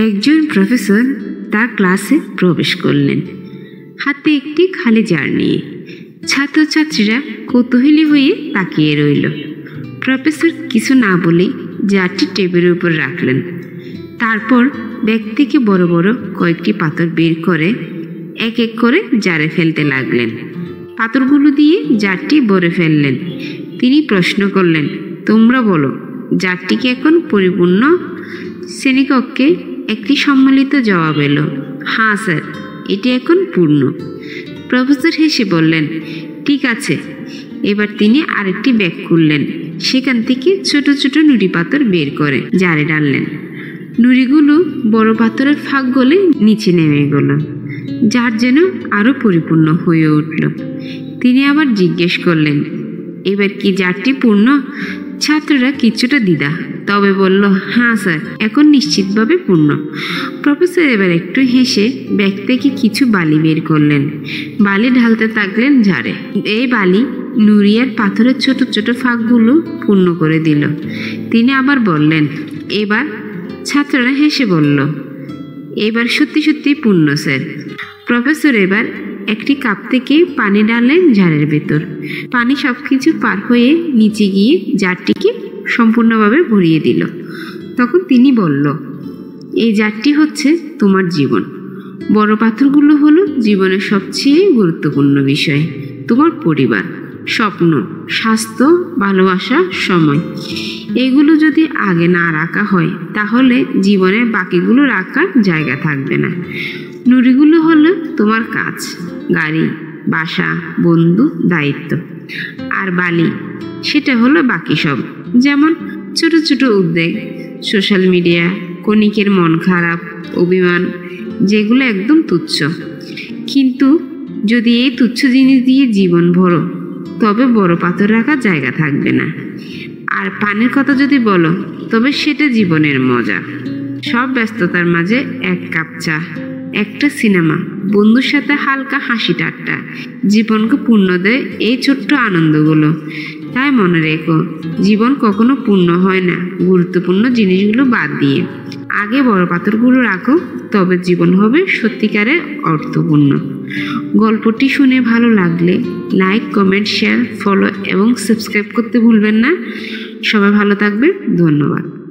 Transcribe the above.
একজন প্রফেসর তার ক্লাসে প্রবেশ করলেন, হাতে একটি খালি জার নিয়ে। ছাত্রছাত্রীরা কৌতূহলী হয়ে তাকিয়ে রইল। প্রফেসর কিছু না বলে জারটি টেবিলের উপর রাখলেন। তারপর ব্যাগ থেকে বড় বড় কয়েকটি পাথর বের করে এক এক করে জারে ফেলতে লাগলেন। পাথরগুলো দিয়ে জারটি ভরে ফেললেন। তিনি প্রশ্ন করলেন, তোমরা বলো, জারটি কি এখন পরিপূর্ণ? শ্রেণীকক্ষে একটি সম্মিলিত জবাব এলো, হ্যাঁ স্যার, এটি এখন পূর্ণ। প্রফেসর হেসে বললেন, ঠিক আছে। এবার তিনি আরেকটি ব্যাগ খুললেন। সেখান থেকে ছোট ছোট নুড়ি পাথর বের করে জারে ডাললেন। নুড়িগুলো বড় পাথরের ফাঁক গলে নিচে নেমে গেল। জার যেন আরো পরিপূর্ণ হয়ে উঠল। তিনি আবার জিজ্ঞেস করলেন, এবার কি জারটি পূর্ণ? ছাত্ররা কিছুটা দ্বিধা, তবে বলল, হ্যাঁ স্যার, এখন নিশ্চিতভাবে পূর্ণ। প্রফেসর এবার একটু হেসে ব্যাগ থেকে কিছু বালি বের করলেন। বালি ঢালতে থাকলেন জারে। এই বালি নুড়ি আর পাথরের ছোট ছোট ফাঁকগুলো পূর্ণ করে দিল। তিনি আবার বললেন, এবার? ছাত্ররা হেসে বলল, এবার সত্যি সত্যি পূর্ণ স্যার। প্রফেসর এবার একটি কাপ থেকে পানি ঢাললেন জারের ভেতর। পানি সবকিছু পার হয়ে নিচে গিয়ে জারটিকে সম্পূর্ণভাবে ভরিয়ে দিল। তখন তিনি বলল, এই জারটি হচ্ছে তোমার জীবন। বড় পাথরগুলো হলো জীবনের সবচেয়ে গুরুত্বপূর্ণ বিষয়, তোমার পরিবার, স্বপ্ন, স্বাস্থ্য, ভালোবাসা, সময়। এগুলো যদি আগে না রাখা হয় তাহলে জীবনের বাকিগুলো রাখার জায়গা থাকবে না। নুড়িগুলো হলো তোমার কাজ, গাড়ি, বাসা, বন্ধু, দায়িত্ব। আর বালি, সেটা হলো বাকি সব, যেমন ছোট ছোট উদ্বেগ, সোশ্যাল মিডিয়া, ক্ষণিকের মন খারাপ, অভিমান, যেগুলো একদম তুচ্ছ। কিন্তু যদি এই তুচ্ছ জিনিস দিয়ে জীবন ভরো, তবে বড় পাথর রাখার জায়গা থাকবে না। আর পানির কথা যদি বলো, তবে সেটা জীবনের মজা। সব ব্যস্ততার মাঝে এক কাপ চা, একটা সিনেমা, বন্ধুর সাথে হালকা হাসি ঠাট্টা জীবনকে পূর্ণ দেয় এই ছোট্ট আনন্দগুলো। তাই মনে রেখো, জীবন কখনো পূর্ণ হয় না গুরুত্বপূর্ণ জিনিসগুলো বাদ দিয়ে। আগে বড় পাথরগুলো রাখো, তবে জীবন হবে সত্যিকারের অর্থপূর্ণ। গল্পটি শুনে ভালো লাগলে লাইক, কমেন্ট, শেয়ার, ফলো এবং সাবস্ক্রাইব করতে ভুলবেন না। সবাই ভালো থাকবেন। ধন্যবাদ।